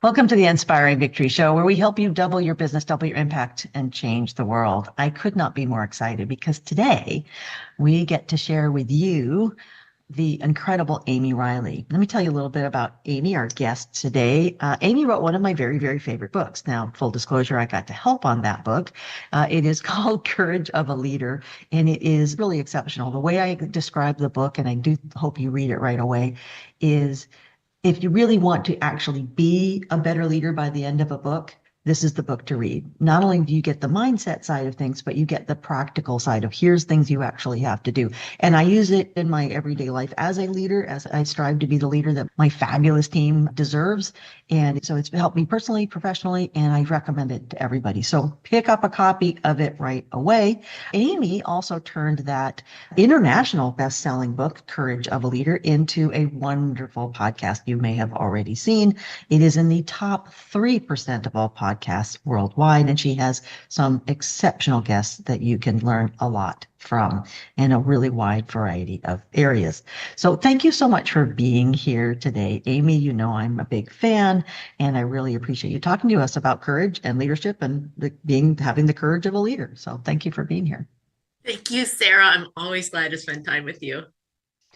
Welcome to the Inspiring Victory Show, where we help you double your business, double your impact, and change the world. I could not be more excited because today we get to share with you the incredible Amy Riley. Let me tell you a little bit about Amy, our guest today. Amy wrote one of my very, very favorite books. Now, full disclosure, I got to help on that book. It is called Courage of a Leader, and it is really exceptional. The way I describe the book, and I do hope you read it right away, is if you really want to actually be a better leader by the end of a book, this is the book to read. Not only do you get the mindset side of things, but you get the practical side of here's things you actually have to do. And I use it in my everyday life as a leader, as I strive to be the leader that my fabulous team deserves. And so it's helped me personally, professionally, and I recommend it to everybody. So pick up a copy of it right away. Amy also turned that international best-selling book, Courage of a Leader, into a wonderful podcast you may have already seen. It is in the top 3% of all podcasts worldwide, and she has some exceptional guests that you can learn a lot from in a really wide variety of areas. So thank you so much for being here today, Amy. You know I'm a big fan, and I really appreciate you talking to us about courage and leadership and having the courage of a leader. So thank you for being here. Thank you, Sarah. I'm always glad to spend time with you.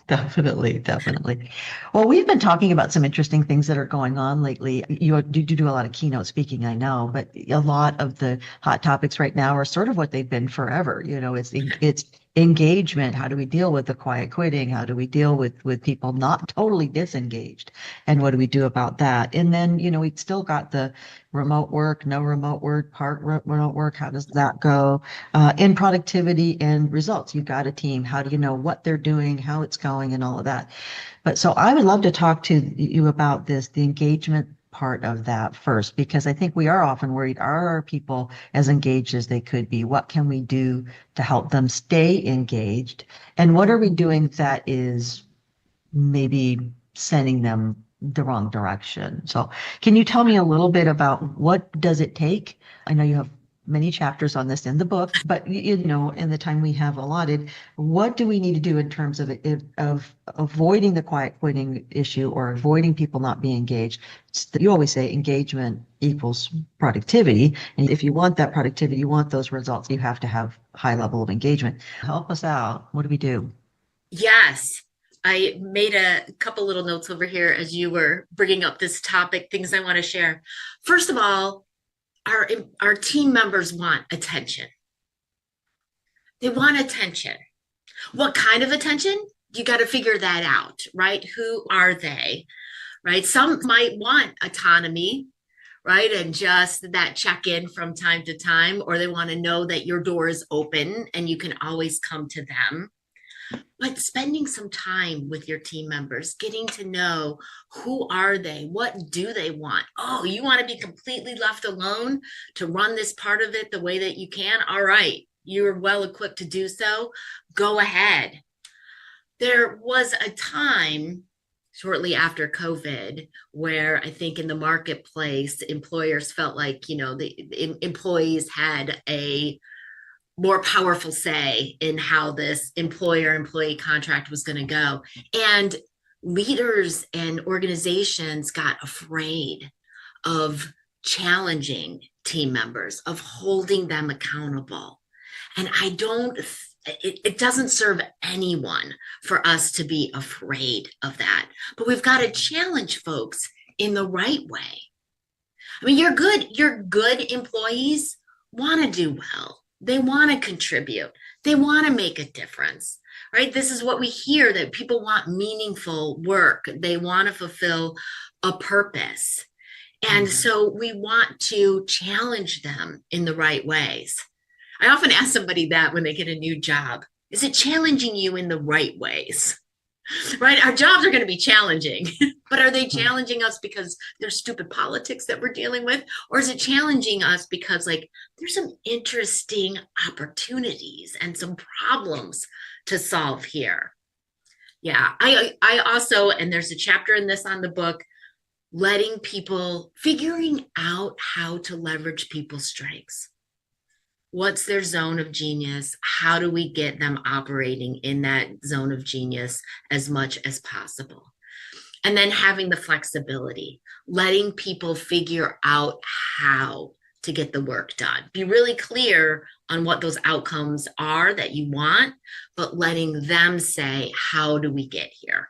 Definitely, definitely. Well, we've been talking about some interesting things that are going on lately. You do a lot of keynote speaking, I know, but a lot of the hot topics right now are sort of what they've been forever. It's engagement. How do we deal with the quiet quitting? How do we deal with people not totally disengaged? And what do we do about that? And then, we still got the remote work, no remote work, part remote work. How does that go? In productivity and results, you've got a team. How do you know what they're doing, how it's going, and all of that? But so I would love to talk to you about the engagement part of that first, because I think we are often worried, are our people as engaged as they could be? What can we do to help them stay engaged? And what are we doing that is maybe sending them the wrong direction? So can you tell me a little bit about what does it take? I know you have many chapters on this in the book, but in the time we have allotted, what do we need to do in terms of avoiding the quiet quitting issue or avoiding people not being engaged? You always say engagement equals productivity. And if you want that productivity, you want those results, you have to have high level of engagement. Help us out. What do we do? Yes, I made a couple little notes over here as you were bringing up this topic, things I want to share. First of all, our team members want attention. They want attention. What kind of attention? You got to figure that out, right? Who are they, right? Some might want autonomy, right? And just that check in from time to time, or they want to know that your door is open and you can always come to them. But spending some time with your team members, getting to know who are they, what do they want? Oh, you want to be completely left alone to run this part of it the way that you can? All right, you're well equipped to do so. Go ahead. There was a time shortly after COVID where I think in the marketplace, employers felt like, the employees had a more powerful say in how this employer-employee contract was going to go. And leaders and organizations got afraid of challenging team members, of holding them accountable. And it doesn't serve anyone for us to be afraid of that. But we've got to challenge folks in the right way. I mean, your good employees want to do well. They want to contribute. They want to make a difference, right? This is what we hear, that people want meaningful work. They want to fulfill a purpose. And so we want to challenge them in the right ways. I often ask somebody that when they get a new job, is it challenging you in the right ways? Right? Our jobs are going to be challenging, but are they challenging us because there's stupid politics that we're dealing with? Or is it challenging us because there's some interesting opportunities and some problems to solve here? Yeah, I also, and there's a chapter in this on the book, figuring out how to leverage people's strengths. What's their zone of genius? How do we get them operating in that zone of genius as much as possible? And then having the flexibility, letting people figure out how to get the work done. Be really clear on what those outcomes are that you want, but letting them say, how do we get here?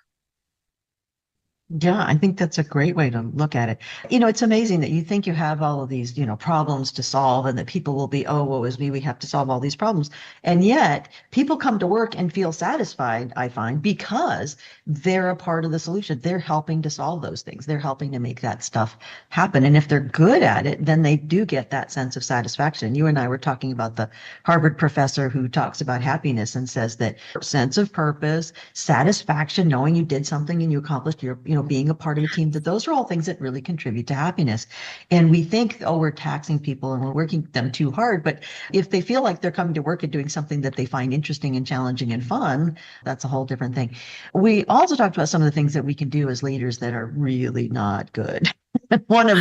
Yeah, I think that's a great way to look at it. It's amazing that you think you have all of these, problems to solve and that people will be, oh, woe is me, we have to solve all these problems. And yet people come to work and feel satisfied, I find, because they're a part of the solution. They're helping to solve those things. They're helping to make that stuff happen. And if they're good at it, then they do get that sense of satisfaction. You and I were talking about the Harvard professor who talks about happiness and says that sense of purpose, satisfaction, knowing you did something and you accomplished your, being a part of a team, that those are all things that really contribute to happiness. And we think, oh, we're taxing people and we're working them too hard. But if they feel like they're coming to work and doing something that they find interesting and challenging and fun, that's a whole different thing. We also talked about some of the things that we can do as leaders that are really not good. One of,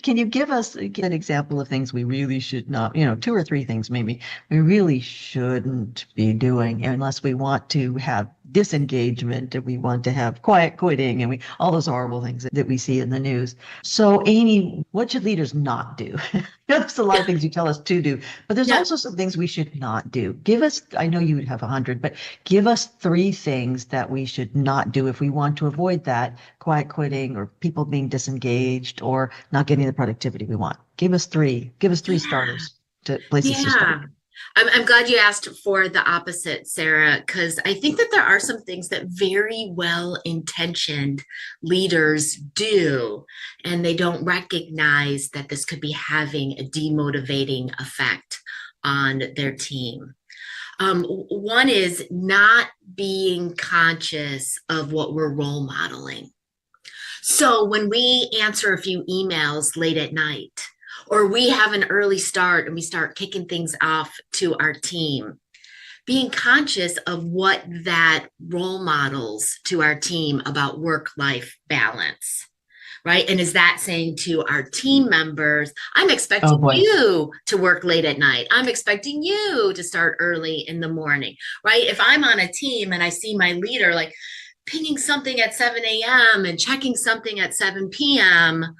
can you give an example of things we really should not, two or three things maybe we really shouldn't be doing unless we want to have disengagement and we want to have quiet quitting and all those horrible things that we see in the news. So Amy, what should leaders not do? There's a lot of things you tell us to do, but there's also some things we should not do. Give us, I know you would have 100, but give us 3 things that we should not do if we want to avoid that quiet quitting or people being disengaged or not getting the productivity we want. Give us 3 starters to places to start. I'm glad you asked for the opposite, Sarah, because I think that there are some things that very well-intentioned leaders do, and they don't recognize that this could be having a demotivating effect on their team. One is not being conscious of what we're role modeling. So when we answer a few emails late at night, or we have an early start and we start kicking things off to our team, being conscious of what that role models to our team about work-life balance, right? And is that saying to our team members, I'm expecting you to work late at night. I'm expecting you to start early in the morning, right? If I'm on a team and I see my leader like pinging something at 7 a.m. and checking something at 7 p.m.,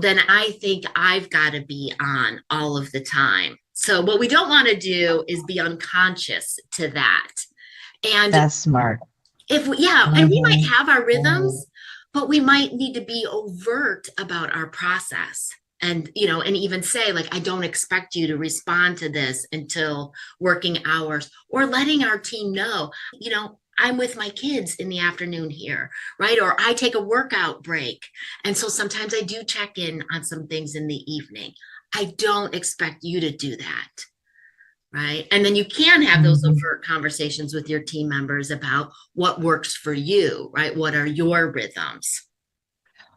then I think I've got to be on all of the time. So what we don't want to do is be unconscious to that. And that's smart. And we might have our rhythms, but we might need to be overt about our process. And, and even say, like, I don't expect you to respond to this until working hours, or letting our team know, I'm with my kids in the afternoon here, right? Or I take a workout break. And so sometimes I do check in on some things in the evening. I don't expect you to do that, right? And then you can have those overt conversations with your team members about what works for you, right? What are your rhythms?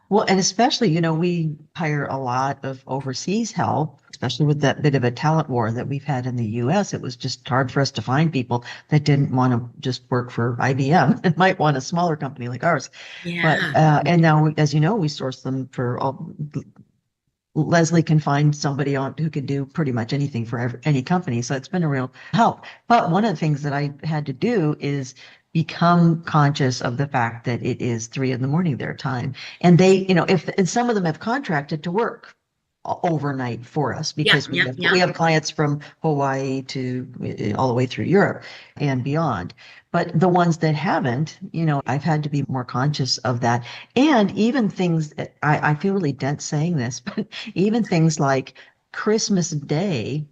Well, and especially, we hire a lot of overseas help, especially with that bit of a talent war that we've had in the US. It was just hard for us to find people that didn't want to just work for IBM and might want a smaller company like ours. Yeah. But, and now, as you know, we source them for all. Leslie can find somebody who can do pretty much anything for any company. So it's been a real help. But one of the things that I had to do is become conscious of the fact that it is 3 a.m. their time. And they, and some of them have contracted to work overnight for us because we have clients from Hawaii to all the way through Europe and beyond. But the ones that haven't, I've had to be more conscious of that. And even things that I feel really dense saying this, but even things like Christmas Day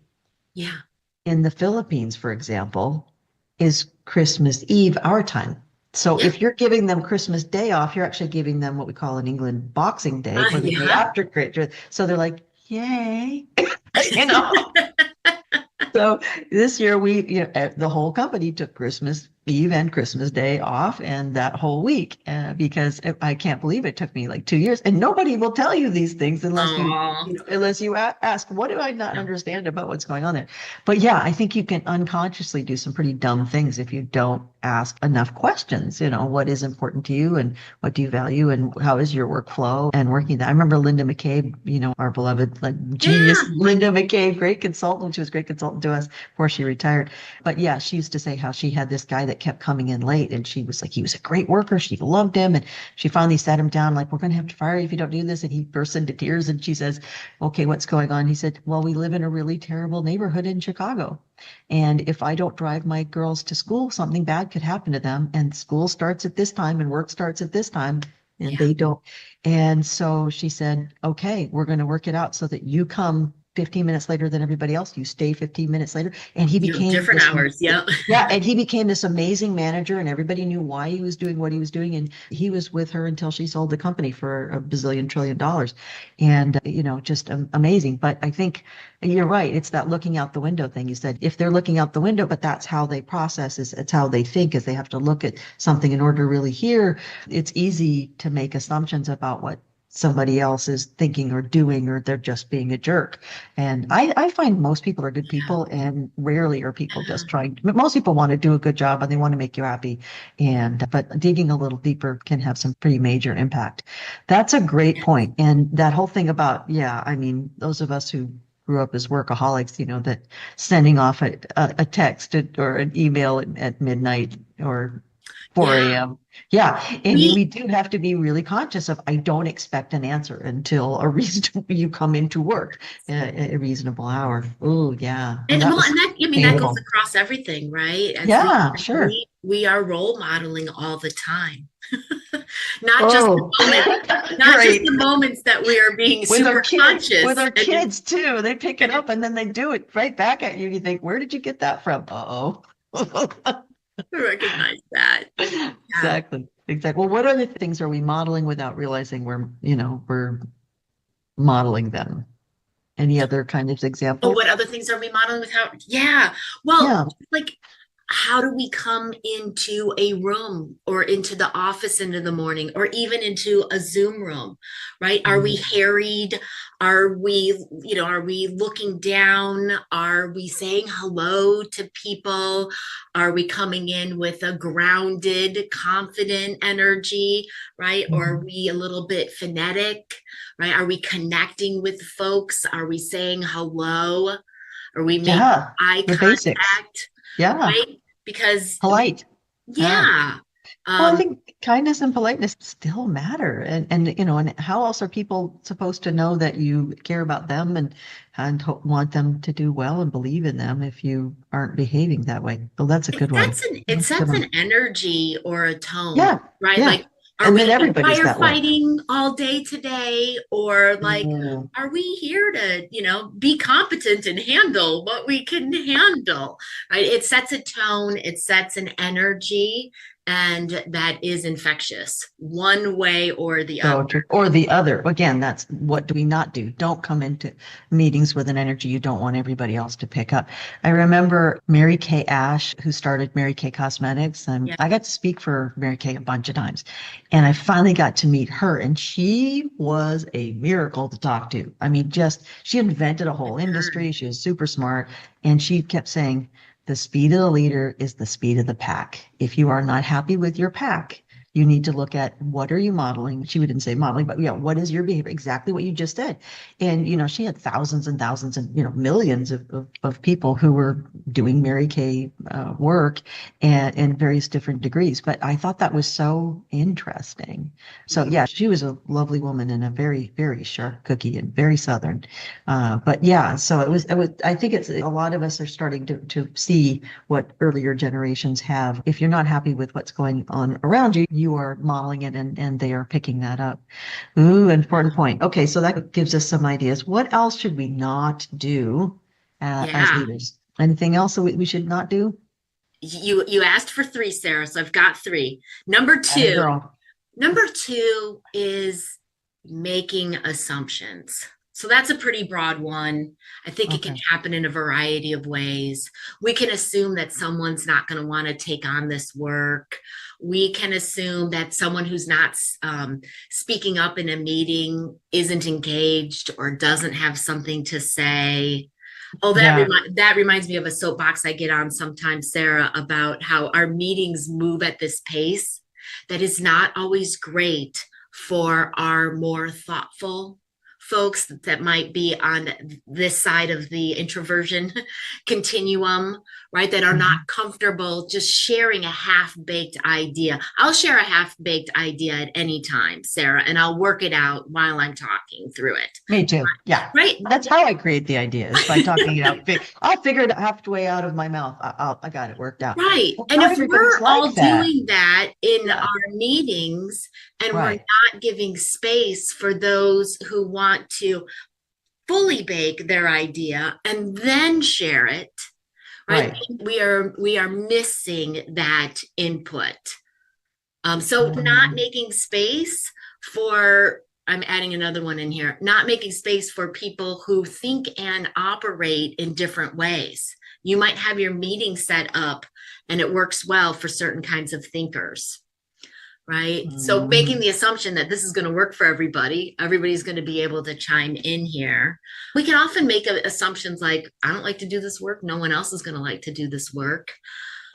in the Philippines, for example, is Christmas Eve, our time. So if you're giving them Christmas Day off, you're actually giving them what we call in England Boxing Day for the day after Christmas. So they're like, yay, So this year the whole company took Christmas Eve and Christmas Day off and that whole week because I can't believe it took me like 2 years, and nobody will tell you these things unless you ask, what do I not understand about what's going on there? But I think you can unconsciously do some pretty dumb things if you don't ask enough questions. What is important to you and what do you value and how is your workflow and working that. I remember Linda McCabe, our beloved genius Linda McCabe, great consultant. She was a great consultant to us before she retired. But she used to say how she had this guy that that kept coming in late. And she was like, he was a great worker. She loved him. And she finally sat him down, like, we're going to have to fire you if you don't do this. And he bursts into tears. And she says, okay, what's going on? He said, well, we live in a really terrible neighborhood in Chicago. And if I don't drive my girls to school, something bad could happen to them. And school starts at this time and work starts at this time. And Yeah. they don't. And so she said, okay, we're going to work it out so that you come 15 minutes later than everybody else. You stay 15 minutes later. And he became Different this, hours. Yeah. yeah, and he became this amazing manager, and everybody knew why he was doing what he was doing. And he was with her until she sold the company for a bazillion trillion dollars. And, just amazing. But I think you're right. It's that looking out the window thing. You said if they're looking out the window, but that's how they process, it's how they think, is they have to look at something in order to really hear. It's easy to make assumptions about what somebody else is thinking or doing, or they're just being a jerk. And I find most people are good people, and rarely are people just trying. But most people want to do a good job and they want to make you happy. But digging a little deeper can have some pretty major impact. That's a great point. And that whole thing about, yeah, I mean, those of us who grew up as workaholics, that sending off a text or an email at midnight or 4 Yeah. a.m. Yeah. And We we do have to be really conscious of, I don't expect an answer until you come into work at a reasonable hour. Oh, yeah. Oh, And that well, was and that, I mean, that goes painful. across everything, right? As Yeah, leaders, sure. we are role modeling all the time. Not just the Oh, moment, not just great. the moments that we are being With our super kids, with conscious our kids too. They pick it up and then they do it right back at you. You think, where did you get that from? Uh-oh. recognize that. Yeah. Exactly. Exactly. Well, what other things are we modeling without realizing we're modeling them? Any other kind of Oh, examples? what other things are we modeling without? Yeah. Well, Yeah. like, how do we come into a room or into the office into the morning or even into a Zoom room, right? Are we Mhm. harried? Are we looking down? Are we saying hello to people? Are we coming in with a grounded, confident energy, right? Or are Mhm. we a little bit phonetic, right? Are we connecting with folks? Are we saying hello? Are we making Yeah. eye The basics. contact? Yeah. Right? Because Polite. Yeah. yeah, Well, I um, think kindness and politeness still matter. And how else are people supposed to know that you care about them and want them to do well and believe in them if you aren't behaving that way? Well, that's a it good one. sets an it That's a good sets one. an energy or a tone, Yeah. right? Yeah. Like, are And then we everybody's that way. firefighting all day today, or like, Mm. are we here to, be competent and handle what we can handle, right? It sets a tone, it sets an energy, and that is infectious, one way or the other. So true. Or the other. Again, that's what do we not do? Don't come into meetings with an energy you don't want everybody else to pick up. I remember Mary Kay Ash, who started Mary Kay Cosmetics, and Yeah, I got to speak for Mary Kay a bunch of times. And I finally got to meet her, and she was a miracle to talk to. I mean, she invented a whole industry. She was super smart. And she kept saying, the speed of the leader is the speed of the pack. If you are not happy with your pack, you need to look at what are you modeling? She didn't say modeling, but yeah, what is your behavior? Exactly what you just said. And, she had thousands and thousands and, millions of people who were doing Mary Kay work and in various different degrees. But I thought that was so interesting. So yeah, she was a lovely woman and a very, very sharp cookie and very Southern. But yeah, so I think it's a lot of us are starting to see what earlier generations have. If you're not happy with what's going on around you, you are modeling it and they are picking that up. Ooh, important point. Okay, so that gives us some ideas. What else should we not do as yeah. leaders? Anything else that we should not do? You asked for three, Sarah, so I've got three. Number Atta two, girl. number two is making assumptions. So that's a pretty broad one. I think it can Okay. happen in a variety of ways. We can assume that someone's not going to want to take on this work. We can assume that someone who's not speaking up in a meeting isn't engaged or doesn't have something to say. Oh, Yeah. that reminds me of a soapbox I get on sometimes, Sarah, about how our meetings move at this pace that is not always great for our more thoughtful, folks that might be on this side of the introversion continuum, right? That are not comfortable just sharing a half-baked idea. I'll share a half-baked idea at any time, Sarah, and I'll work it out while I'm talking through it. Me too. Yeah. Right. That's how I create the ideas, by talking it out. I'll figure it halfway out of my mouth. I got it worked out. Right. Well, And not if everybody's we're all like that. doing that in Yeah. our meetings and we're Right. not giving space for those who want to fully bake their idea and then share it, right? Right. We are missing that input. So not Mhm. making space for, I'm adding another one in here, not making space for people who think and operate in different ways. You might have your meeting set up and it works well for certain kinds of thinkers, right? So making Mhm. the assumption that this is going to work for everybody, everybody's going to be able to chime in here. We can often make assumptions like, I don't like to do this work. No one else is going to like to do this work.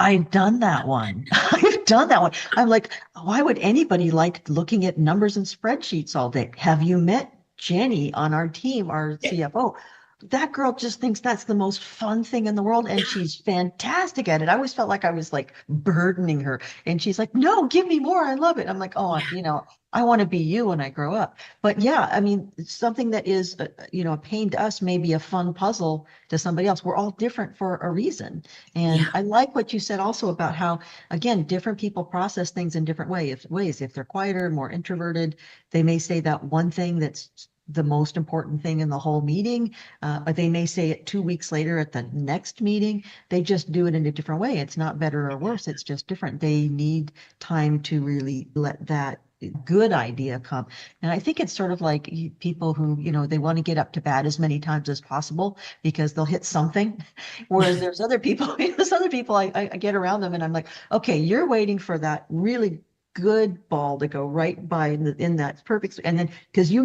I've done that one. I've done that one. I'm like, why would anybody like looking at numbers and spreadsheets all day? Have you met Jenny on our team, our CFO? That girl just thinks that's the most fun thing in the world, and she's fantastic at it. I always felt like I was like burdening her, and she's like, "No, give me more. I love it." I'm like, "Oh, Yeah, I want to be you when I grow up." But yeah, I mean, something that is, a pain to us may be a fun puzzle to somebody else. We're all different for a reason. And yeah, I like what you said also about how, again, different people process things in different ways. If they're quieter, more introverted, they may say that one thing that's the most important thing in the whole meeting, or they may say it 2 weeks later at the next meeting. They just do it in a different way. It's not better or worse. It's just different. They need time to really let that good idea come. And I think it's sort of like people who, they want to get up to bat as many times as possible because they'll hit something. Whereas there's other people, I get around them and I'm like, okay, you're waiting for that really good ball to go right by in that perfect, and then because you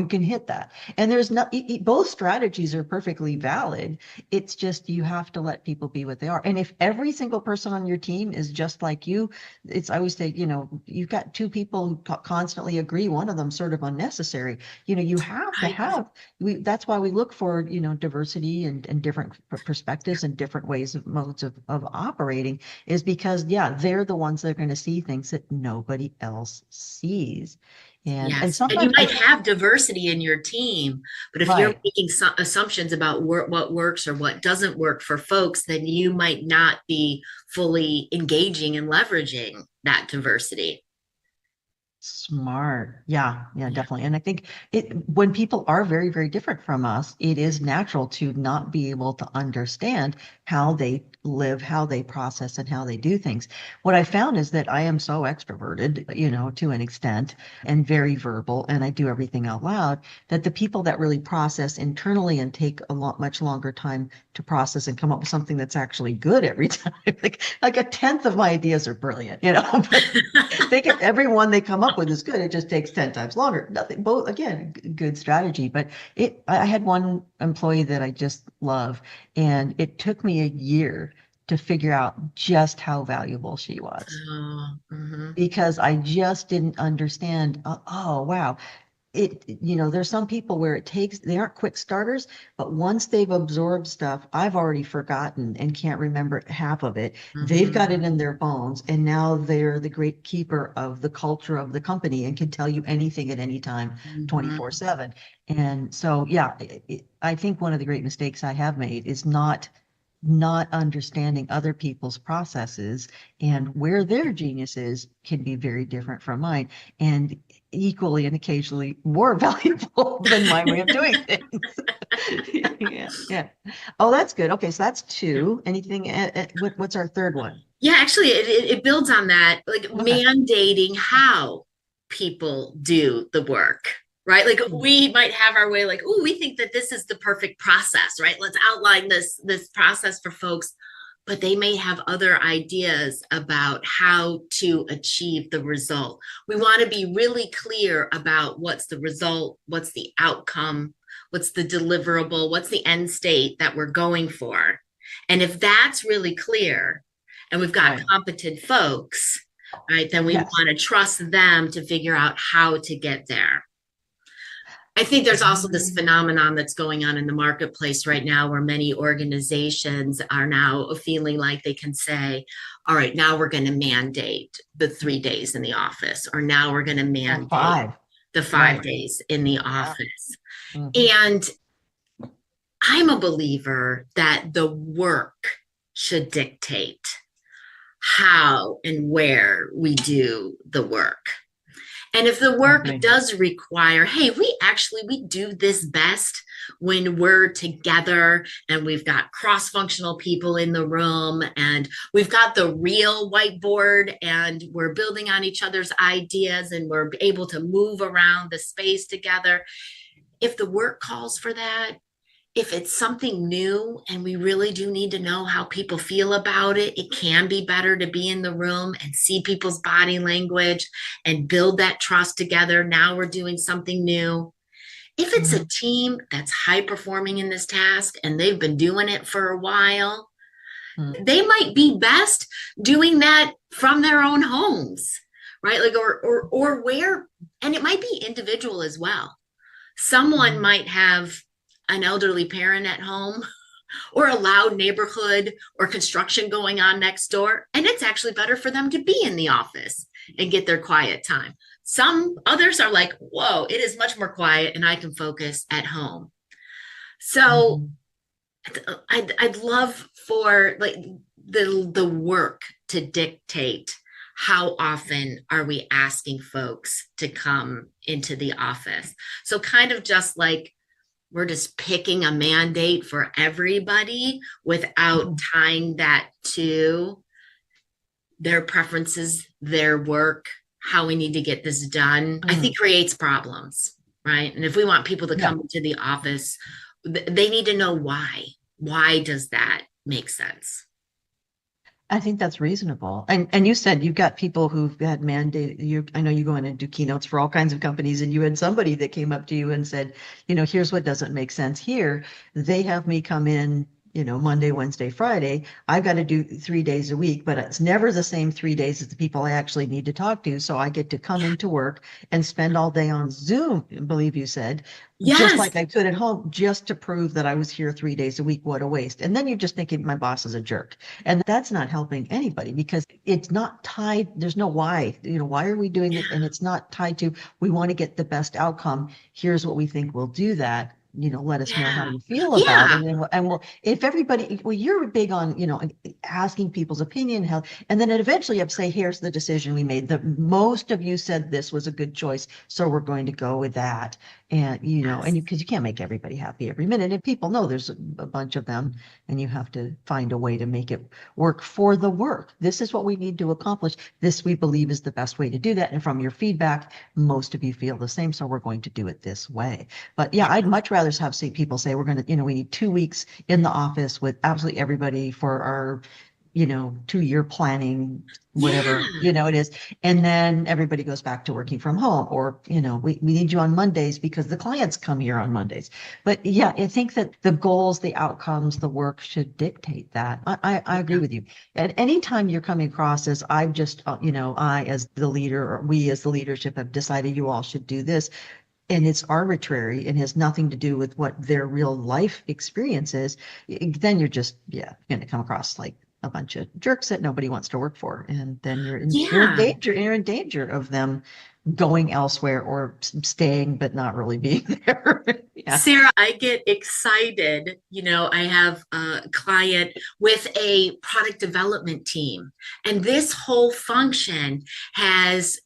can hit that. And there's not, both strategies are perfectly valid. It's just you have to let people be what they are. And if every single person on your team is just like you, I always say, you've got two people who constantly agree, one of them sort of unnecessary. You have to right. have, that's why we look for, diversity and different perspectives and different ways of modes of operating, is because, yeah, they're the ones that are going to see things that nobody else sees. And Yes. And you sometimes I might think, have diversity in your team, but if you're right. making assumptions about what works or what doesn't work for folks, then you might not be fully engaging and leveraging that diversity. Smart. Yeah, yeah, Yeah. definitely. And I think when people are very, very different from us, it is natural to not be able to understand how they live, how they process, and how they do things. What I found is that I am so extroverted, to an extent, and very verbal, and I do everything out loud, that the people that really process internally and take a lot much longer time to process and come up with something that's actually good every time, like a tenth of my ideas are brilliant, but they get every one they come up with is good. It just takes 10 times longer. Nothing, both again, good strategy. But I had one employee that I just love, and it took me a year to figure out just how valuable she was Oh, mhm. because I just didn't understand. Oh, wow. There's some people where they aren't quick starters, but once they've absorbed stuff, I've already forgotten and can't remember half of it. They've got it Mhm. in their bones, and now they're the great keeper of the culture of the company and can tell you anything at any time, Mhm. 24/7. And so, yeah, I think one of the great mistakes I have made is not understanding other people's processes and where their genius is can be very different from mine. And equally and occasionally more valuable than my way of doing things. Yeah, yeah. Oh, that's good. Okay, so that's two. Anything, what's our third one? Yeah, actually, it builds on that, like Okay. mandating how people do the work, right? Like Hmm. we might have our way, like, oh, we think that this is the perfect process, right? Let's outline this process for folks, but they may have other ideas about how to achieve the result. We want to be really clear about what's the result, what's the outcome, what's the deliverable, what's the end state that we're going for. And if that's really clear, and we've got Right. competent folks, right, then we Yes. want to trust them to figure out how to get there. I think there's also this phenomenon that's going on in the marketplace right now where many organizations are now feeling like they can say, all right, now we're going to mandate the 3 days in the office, or now we're going to Or mandate 5. the 5 days in the Yeah. office. Mhm. And I'm a believer that the work should dictate how and where we do the work. And if the I work agree. does require, hey, we do this best when we're together and we've got cross-functional people in the room and we've got the real whiteboard and we're building on each other's ideas and we're able to move around the space together. If the work calls for that, if it's something new and we really do need to know how people feel about it, it can be better to be in the room and see people's body language and build that trust together. Now we're doing something new. If it's a Mhm. team that's high performing in this task and they've been doing it for a while, Mhm. they might be best doing that from their own homes, right? Like, or where, and it might be individual as well. Someone Mhm. might have an elderly parent at home or a loud neighborhood or construction going on next door. And it's actually better for them to be in the office and get their quiet time. Some others are like, whoa, it is much more quiet and I can focus at home. So Mhm. I'd love for like the work to dictate how often are we asking folks to come into the office. So kind of just like we're just picking a mandate for everybody without Mhm. tying that to their preferences, their work, how we need to get this done, I Mhm. think creates problems, right? And if we want people to Yeah. come into the office, they need to know why. Why does that make sense? I think that's reasonable. And you said you've got people who've had mandated you. I know you go in and do keynotes for all kinds of companies, and you had somebody that came up to you and said, here's what doesn't make sense here. They have me come in, Monday, Wednesday, Friday. I've got to do 3 days a week, but it's never the same 3 days as the people I actually need to talk to. So I get to come into work and spend all day on Zoom, I believe you said, just Yes. like I could at home, just to prove that I was here 3 days a week. What a waste. And then you're just thinking my boss is a jerk. And that's not helping anybody because it's not tied. There's no why. Why are we doing it? And it's not tied to we want to get the best outcome. Here's what we think will do that. Let us know how Yeah. you feel about it. Yeah. And we'll, if everybody, well, you're big on, asking people's opinion, how, and then eventually you have to say, here's the decision we made. The most of you said this was a good choice. So we're going to go with that. And, Yes. because you can't make everybody happy every minute. And people know there's a bunch of them and you have to find a way to make it work for the work. This is what we need to accomplish. This we believe is the best way to do that. And from your feedback, most of you feel the same. So we're going to do it this way. But yeah, Yeah. I'd much rather have people say we're going to, we need 2 weeks in the office with absolutely everybody for our 2-year planning, whatever, Yeah. it is. And then everybody goes back to working from home or, we need you on Mondays because the clients come here on Mondays. But yeah, I think that the goals, the outcomes, the work should dictate that. I agree Yeah. with you. At any time you're coming across as I've just, I as the leader or we as the leadership have decided you all should do this, and it's arbitrary and has nothing to do with what their real life experience is, then you're just, yeah, going to come across like a bunch of jerks that nobody wants to work for. And then Yeah. you're in danger of them going elsewhere or staying, but not really being there. Yeah. Sarah, I get excited. I have a client with a product development team, and this whole function has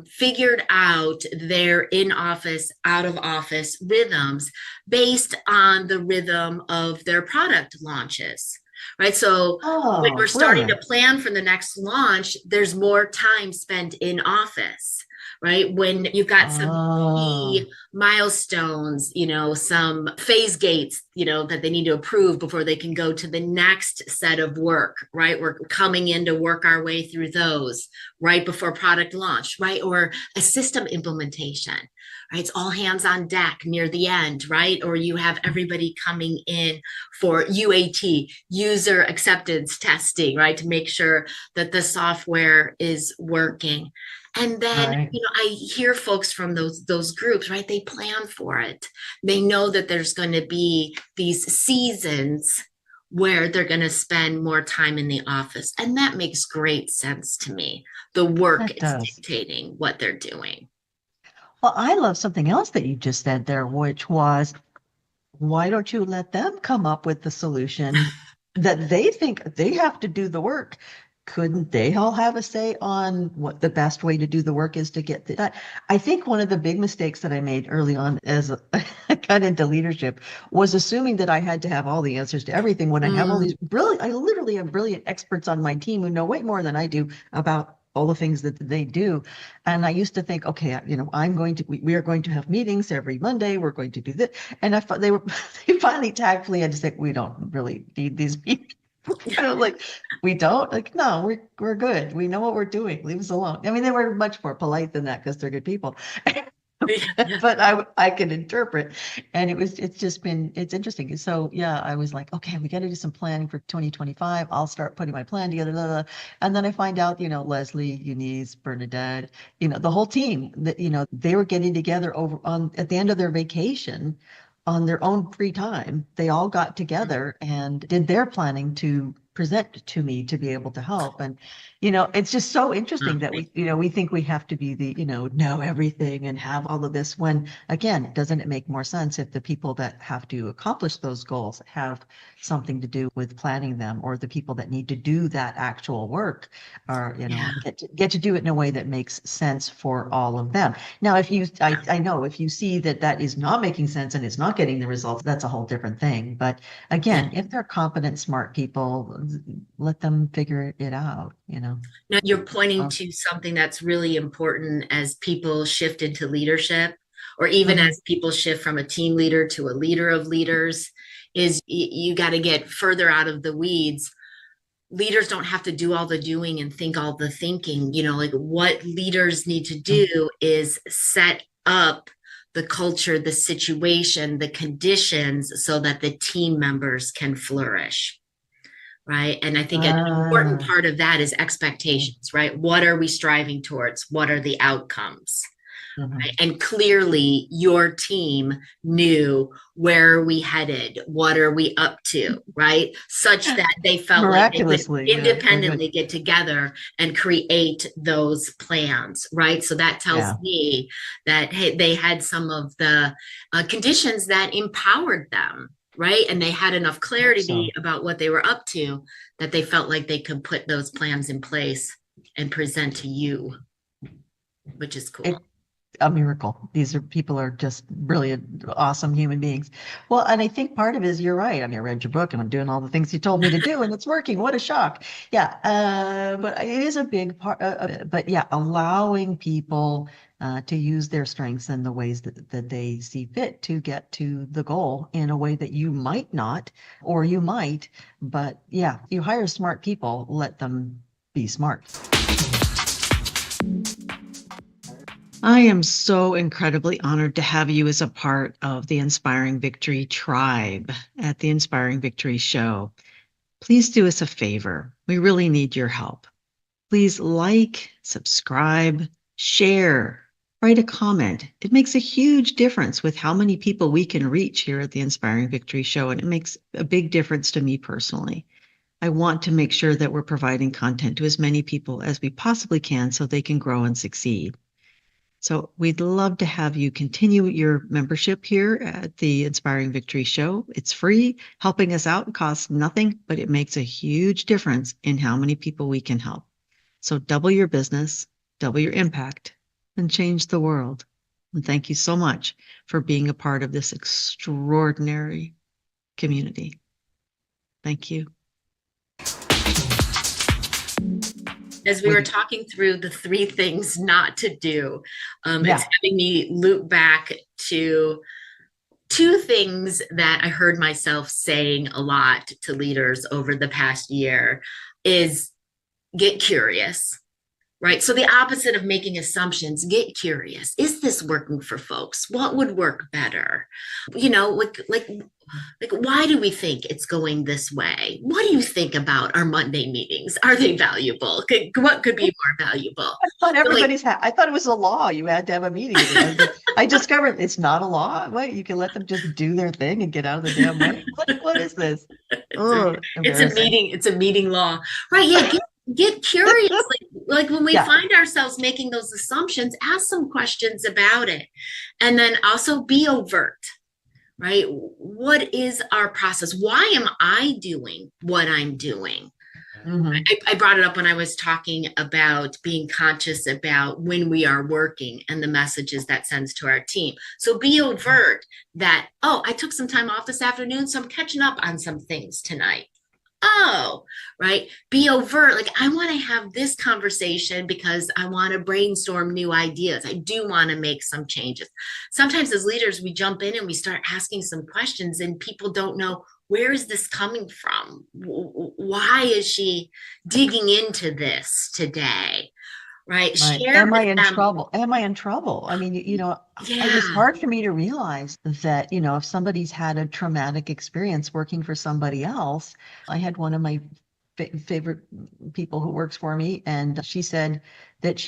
figured out their in office, out of office rhythms based on the rhythm of their product launches. Right. So when we're Oh, starting to brilliant. plan for the next launch, there's more time spent in office. Right. When you've got some Oh, key milestones, some phase gates, that they need to approve before they can go to the next set of work, right? We're coming in to work our way through those right before product launch, right? Or a system implementation, right? It's all hands on deck near the end, right? Or you have everybody coming in for UAT, user acceptance testing, right? To make sure that the software is working. And then, Right. I hear folks from those groups, right? They plan for it. They know that there's going to be these seasons where they're going to spend more time in the office. And that makes great sense to me. The work That is does. dictating what they're doing. Well, I love something else that you just said there, which was, why don't you let them come up with the solution that they think they have to do the work? Couldn't they all have a say on what the best way to do the work is to get that? I think one of the big mistakes that I made early on as I got into leadership was assuming that I had to have all the answers to everything when I have all Mm, these brilliant, I literally have brilliant experts on my team who know way more than I do about all the things that they do. And I used to think, okay, we are going to have meetings every Monday. We're going to do this. And they finally tactfully had to say, we don't really need these meetings. Like, we don't, like, no, we're good. We know what we're doing. Leave us alone. I mean, they were much more polite than that because they're good people. yeah, But I can interpret. And it's interesting. So yeah, I was like, okay, we got to do some planning for 2025. I'll start putting my plan together. Blah, blah, blah. And then I find out, Leslie, Eunice, Bernadette, the whole team that, they were getting together at the end of their vacation on their own free time. They all got together and did their planning to present to me to be able to help. And it's just so interesting that we think we have to be know everything and have all of this when, again, doesn't it make more sense if the people that have to accomplish those goals have something to do with planning them, or the people that need to do that actual work are, yeah, get to do it in a way that makes sense for all of them. Now, I know if you see that that is not making sense and it's not getting the results, that's a whole different thing. But yeah. again, if they're competent, smart people, let them figure it out, Now you're pointing Oh, to something that's really important as people shift into leadership, or even mhm. as people shift from a team leader to a leader of leaders, is you got to get further out of the weeds. Leaders don't have to do all the doing and think all the thinking. Like what leaders need to do is set up the culture, the situation, the conditions so that the team members can flourish. Right. And I think an important Ah, part of that is expectations, right? What are we striving towards? What are the outcomes? Right? mhm. And clearly your team knew where are we headed? What are we up to? Right. Such that they felt like they could Miraculously, yeah, we're good. independently get together and create those plans. Right. So that tells Yeah, me that, hey, they had some of the conditions that empowered them. Right. And they had enough hope clarity so. about what they were up to that they felt like they could put those plans in place and present to you, which is cool. It, a miracle. These people are just brilliant, awesome human beings. Well, and I think part of it is you're right. I mean, I read your book and I'm doing all the things you told me to do, and it's working. What a shock. Yeah, but it is a big part of it. But yeah, allowing people to use their strengths in the ways that they see fit to get to the goal in a way that you might not, or you might. But yeah, you hire smart people, let them be smart. I am so incredibly honored to have you as a part of the Inspiring Victory tribe at the Inspiring Victory Show. Please do us a favor. We really need your help. Please like, subscribe, share, write a comment. It makes a huge difference with how many people we can reach here at the Inspiring Victory Show, and it makes a big difference to me personally. I want to make sure that we're providing content to as many people as we possibly can so they can grow and succeed. So we'd love to have you continue your membership here at the Inspiring Victory Show. It's free. Helping us out costs nothing, but it makes a huge difference in how many people we can help. So double your business, double your impact, and change the world. And thank you so much for being a part of this extraordinary community. Thank you. As we were talking through the three things not to do, it's Yeah. having me loop back to two things that I heard myself saying a lot to leaders over the past year is get curious, right? So the opposite of making assumptions, get curious. Is this working for folks? What would work better? Like Like, why do we think it's going this way? What do you think about our Monday meetings? Are they valuable? What could be more valuable? I thought So like, I thought it was a law. You had to have a meeting. I discovered it's not a law. Wait, you can let them just do their thing and get out of the damn way. What is this? it's a, Oh, embarrassing. it's a meeting law, right? Yeah, get curious. Like when we Yeah. find ourselves making those assumptions, ask some questions about it, and then also be overt, right? What is our process? Why am I doing what I'm doing? Hmm. I brought it up when I was talking about being conscious about when we are working and the messages that sends to our team. So be overt that, oh, I took some time off this afternoon, so I'm catching up on some things tonight. Oh, right. Be overt. Like, I want to have this conversation because I want to brainstorm new ideas. I do want to make some changes. Sometimes, as leaders, we jump in and we start asking some questions, and people don't know, where is this coming from? Why is she digging into this today? Right. Right. Share Am I with in them. trouble? Am I in trouble? I mean, it was Yeah. hard for me to realize that, if somebody's had a traumatic experience working for somebody else. I had one of my favorite people who works for me, and she said that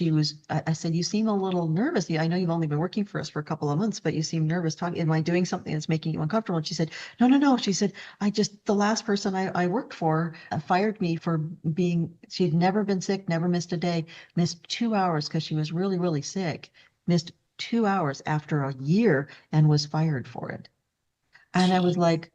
I said, you seem a little nervous. Yeah, I know you've only been working for us for a couple of months, but you seem nervous. Am I doing something that's making you uncomfortable? And she said, no, no, no. She said, the last person I worked for fired me for she'd never been sick, never missed a day, missed 2 hours because she was really, really sick, missed 2 hours after a year and was fired for it. And I was like,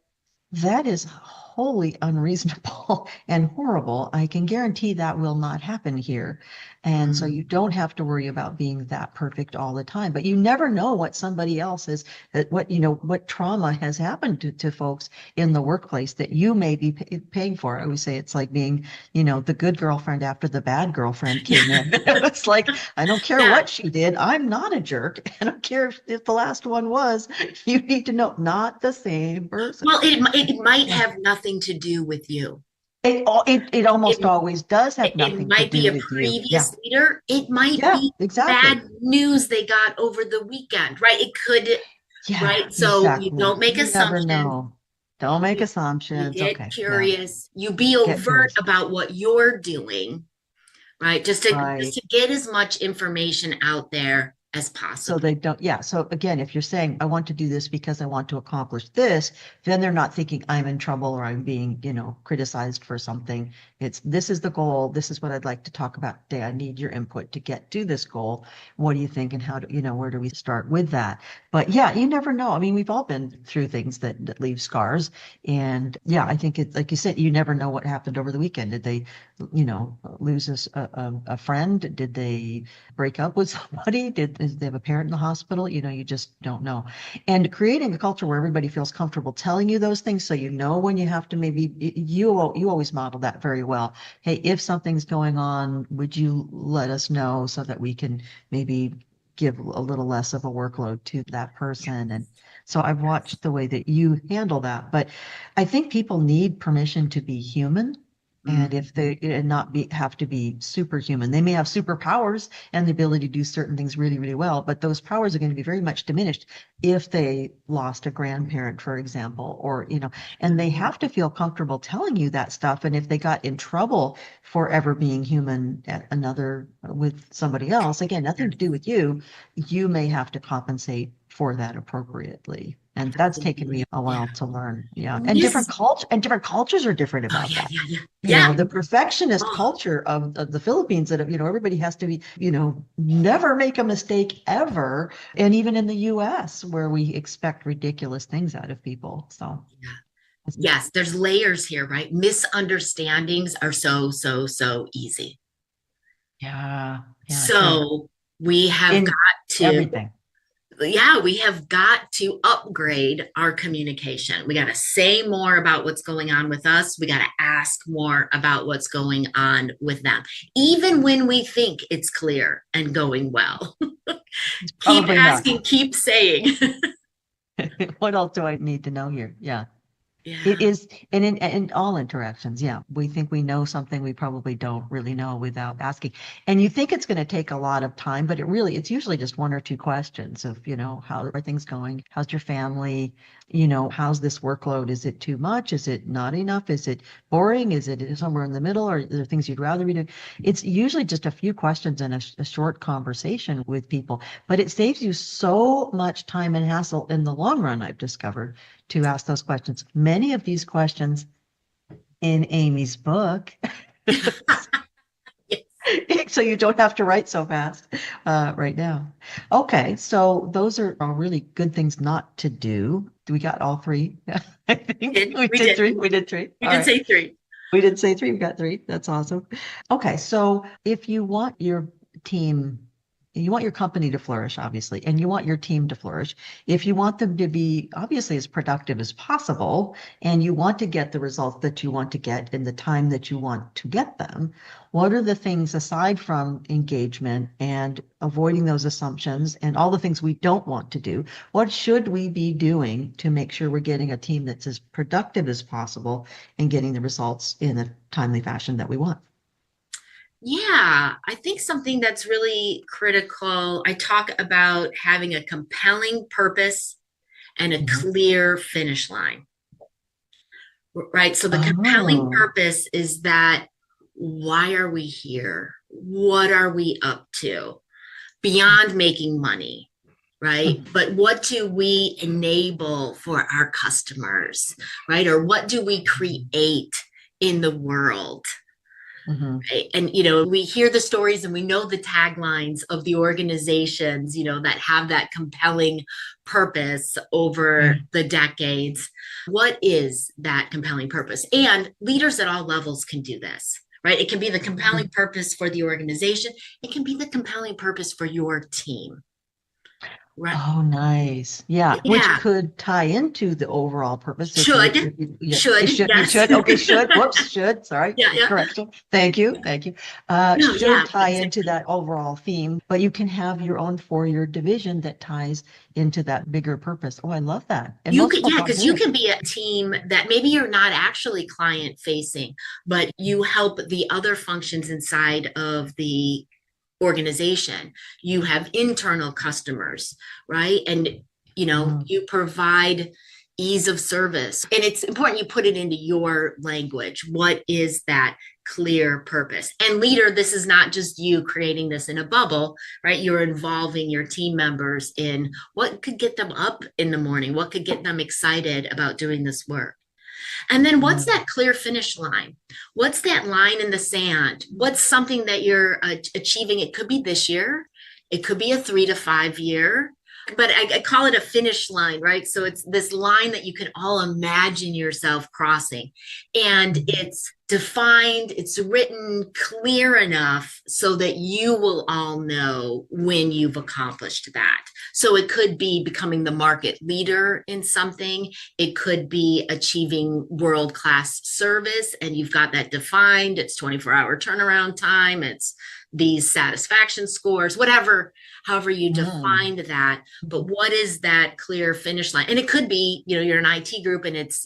that is wholly unreasonable and horrible. I can guarantee that will not happen here. And so you don't have to worry about being that perfect all the time. But you never know what somebody else is, what trauma has happened to folks in the workplace that you may be paying for. I always say it's like being, the good girlfriend after the bad girlfriend came in. It's like, I don't care Yeah. what she did. I'm not a jerk. I don't care if the last one was. You need to know, not the same person. Well, it might have nothing to do with you. It almost It, always does have it nothing to might be do a with you. Yeah. previous leader. It might Yeah, be exactly. bad news they got over the weekend, right? It could, Yeah, right? So you exactly. don't make You never assumptions. know. Don't make You assumptions. get Okay. Yeah. curious. You be Get overt curious. about what you're doing, right? Just Right. to get as much information out there as So possible. they don't, yeah. So again, if you're saying, I want to do this because I want to accomplish this, then they're not thinking I'm in trouble or I'm being, criticized for something. This is the goal. This is what I'd like to talk about today. I need your input to get to this goal. What do you think? And where do we start with that? But yeah, you never know. I mean, we've all been through things that leave scars. And yeah, I think it's like you said, you never know what happened over the weekend. Did they, lose a friend? Did they break up with somebody? Did they have a parent in the hospital? You just don't know. And creating a culture where everybody feels comfortable telling you those things, so when you have to maybe you always model that very well. Hey, if something's going on, would you let us know so that we can maybe give a little less of a workload to that person? And so I've watched the way that you handle that, but I think people need permission to be human. And if they and not be have to be superhuman, they may have superpowers and the ability to do certain things really, really well, but those powers are going to be very much diminished if they lost a grandparent, for example, or, and they have to feel comfortable telling you that stuff. And if they got in trouble for ever being human at another with somebody else, again, nothing to do with you, you may have to compensate for that appropriately. And that's taken me Absolutely. a Yeah. while to learn. Yeah. And Yes. different cultures are different Oh, about yeah, that. yeah, yeah. Yeah. The perfectionist Oh, culture of the Philippines that, everybody has to be, never make a mistake ever. And even in the US where we expect ridiculous things out of people. So, yeah. Yes, there's layers here, right? Misunderstandings are so easy. yeah, yeah, sure. So we have got In to, everything. yeah, we have got to upgrade our communication. We got to say more about what's going on with us. We got to ask more about what's going on with them, even when we think it's clear and going well. Keep Probably not. asking, keep saying. What else do I need to know here? Yeah. It Yeah. is, and in all interactions, yeah, we think we know something we probably don't really know without asking. And you think it's going to take a lot of time, but it's usually just one or two questions of, how are things going? How's your family? How's this workload? Is it too much? Is it not enough? Is it boring? Is it somewhere in the middle? Or are there things you'd rather be doing? It's usually just a few questions and a short conversation with people, but it saves you so much time and hassle in the long run, I've discovered, to ask those questions. Many of these questions in Amy's book, Yes. so you don't have to write so fast right now. Okay, so those are all really good things not to do. We got all three. I think Did we we did did three. We did three. we All did right. say three. We did say three. We got three. That's awesome. Okay, so if you want your team, you want your company to flourish, obviously, and you want your team to flourish. If you want them to be obviously as productive as possible, and you want to get the results that you want to get in the time that you want to get them, what are the things aside from engagement and avoiding those assumptions and all the things we don't want to do? What should we be doing to make sure we're getting a team that's as productive as possible and getting the results in a timely fashion that we want? Yeah, I think something that's really critical. I talk about having a compelling purpose and a Mhm. clear finish line, right? So the compelling Oh. purpose is that why are we here? What are we up to beyond making money, right? Mhm. But what do we enable for our customers, right? Or what do we create in the world? Mhm. Right? And we hear the stories and we know the taglines of the organizations, that have that compelling purpose over Right. the decades. What is that compelling purpose? And leaders at all levels can do this, right? It can be the compelling Mhm. purpose for the organization. It can be the compelling purpose for your team, right? Oh, nice. Yeah, which Yeah. could tie into the overall purpose if you, Should, yeah, it should, should, it yes. should, okay, should, whoops, should, sorry, Yeah, yeah. correction. Thank you, thank you. No, Should yeah, tie into that overall theme, but you can have your own for-year division that ties into that bigger purpose. Oh, I love that. And you most could, people yeah, don't because do you it. can be a team that maybe you're not actually client facing, but you help the other functions inside of the organization. You have internal customers, right? And Mhm. you provide ease of service. And it's important you put it into your language. What is that clear purpose? And leader, this is not just you creating this in a bubble, right? You're involving your team members in what could get them up in the morning, what could get them excited about doing this work. And then what's Mhm. that clear finish line? What's that line in the sand? What's something that you're achieving? It could be this year, it could be a 3 to 5 year, but I call it a finish line, right? So it's this line that you can all imagine yourself crossing. And Mhm. it's defined, it's written clear enough so that you will all know when you've accomplished that. So it could be becoming the market leader in something, it could be achieving world class service, and you've got that defined. It's 24-hour turnaround time, it's these satisfaction scores, whatever, however you Mhm. defined that. But what is that clear finish line? And it could be, you're an IT group and it's,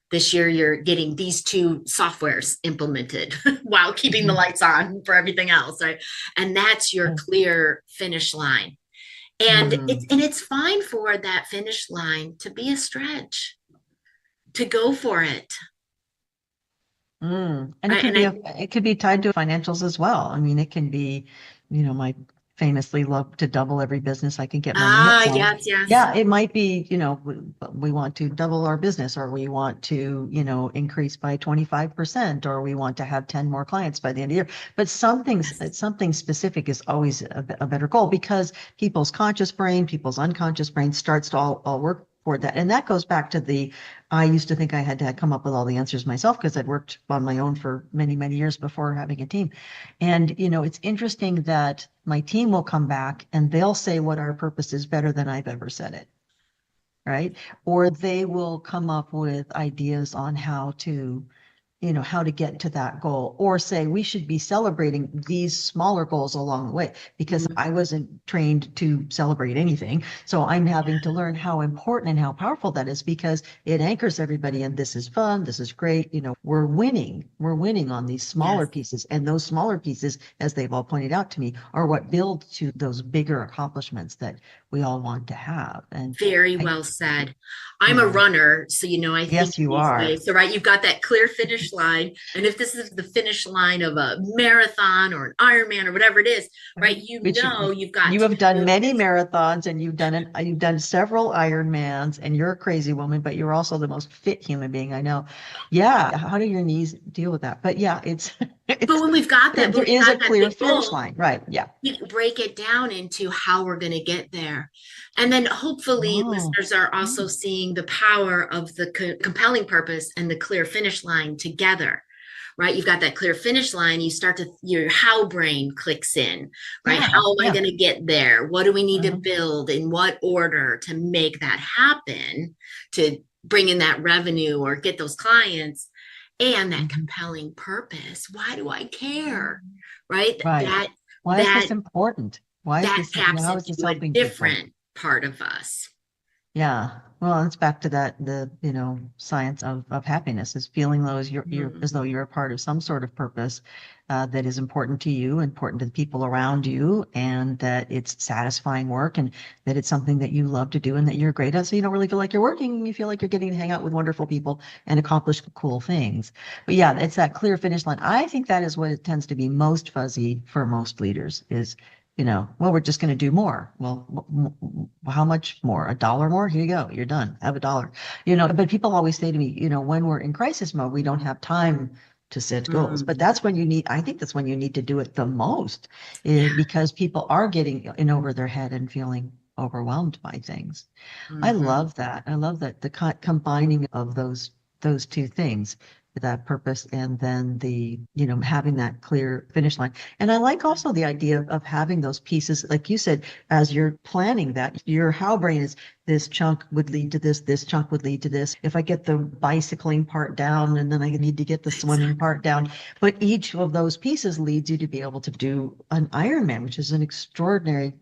this year you're getting these two softwares implemented while keeping the Mhm. lights on for everything else, right? And that's your Mhm. clear finish line. And it's Mhm. and it's fine for that finish line to be a stretch, to go for it. And Right. And it could be tied to financials as well. I mean, it can be, my famously love to double every business I can get my minutes on. yes, yes. Yeah, it might be, we want to double our business, or we want to, increase by 25%, or we want to have 10 more clients by the end of the year. But Yes. something specific is always a better goal, because people's conscious brain, people's unconscious brain starts to all work for that. And that goes back to I used to think I had to come up with all the answers myself because I'd worked on my own for many, many years before having a team. And, it's interesting that my team will come back and they'll say what our purpose is better than I've ever said it, right? Or they will come up with ideas on how to how to get to that goal, or say we should be celebrating these smaller goals along the way, because Mhm. I wasn't trained to celebrate anything. So I'm having to learn how important and how powerful that is, because it anchors everybody in this is fun, this is great, we're winning on these smaller Yes, pieces. And those smaller pieces, as they've all pointed out to me, are what build to those bigger accomplishments that we all want to have. And very I, well said. I'm a yeah, runner, so I think yes, you these are. ways. So right, you've got that clear finish line, and if this is the finish line of a marathon or an Ironman or whatever it is, right, Which you've got you to have done do many this. marathons, and you've done several Ironmans, and you're a crazy woman, but you're also the most fit human being I know. Yeah, how do your knees deal with that? But yeah, it's But it's when we've got that, when there we've is a got that clear big finish goal, line, right? Yeah. we break it down into how we're going to get there. And then hopefully Oh, listeners are also mm, seeing the power of the compelling purpose and the clear finish line together. Right, you've got that clear finish line, you start to, your how brain clicks in, right? yeah, How am I yeah. going to get there? What do we need to Uh-huh. build, in what order to make that happen, to bring in that revenue or get those clients? And that Mhm. compelling purpose, why do I care? Right, Right. Why is that this important? that taps How is this into a helping people? different part of us. Yeah. Well, it's back to that, science of happiness, is feeling those you're Mm, as though you're a part of some sort of purpose that is important to you, important to the people around you, and that it's satisfying work, and that it's something that you love to do and that you're great at. So you don't really feel like you're working. You feel like you're getting to hang out with wonderful people and accomplish cool things. But yeah, it's that clear finish line. I think that is what it tends to be most fuzzy for most leaders is, well, we're just going to do more. Well, how much more? $1 more? Here you go. You're done. Have $1. But people always say to me, when we're in crisis mode, we don't have time to set goals. But mm, that's when I think that's when you need to do it the most, yeah. because people are getting in over their head and feeling overwhelmed by things. I Mhm. love that. I love that the combining of those two things, that purpose, and then having that clear finish line. And I like also the idea of having those pieces, like you said, as you're planning that, your how brain is, this chunk would lead to this chunk would lead to this. If I get the bicycling part down, and then I need to get the swimming Exactly. part down. But each of those pieces leads you to be able to do an Ironman, which is an extraordinary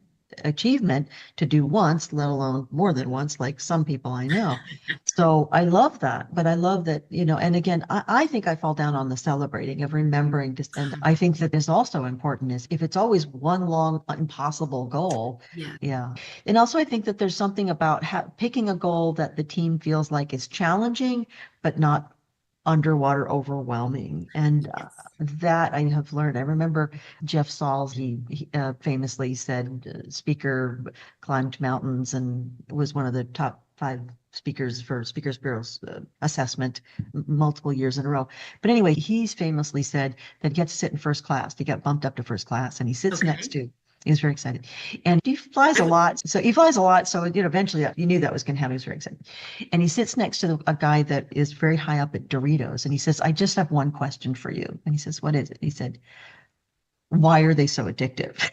achievement to do once, let alone more than once, like some people I know. So I love that. But I love that, and again, I think I fall down on the celebrating of remembering to, and I think that is also important, is if it's always one long, impossible goal. Yeah. Yeah. And also I think that there's something about picking a goal that the team feels like is challenging, but not underwater overwhelming. And Yes. that I have learned. I remember Jeff Sahls, he famously said, speaker, climbed mountains and was one of the top 5 speakers for Speakers Bureau's assessment multiple years in a row. But anyway, he's famously said that he got to sit in first class. He got bumped up to first class, and he sits next Okay. to, he was very excited. And he flies I a would. lot. So he flies a lot. So, eventually you knew that was going to happen. He was very excited. And he sits next to a guy that is very high up at Doritos. And he says, I just have one question for you. And he says, what is it? He said, why are they so addictive?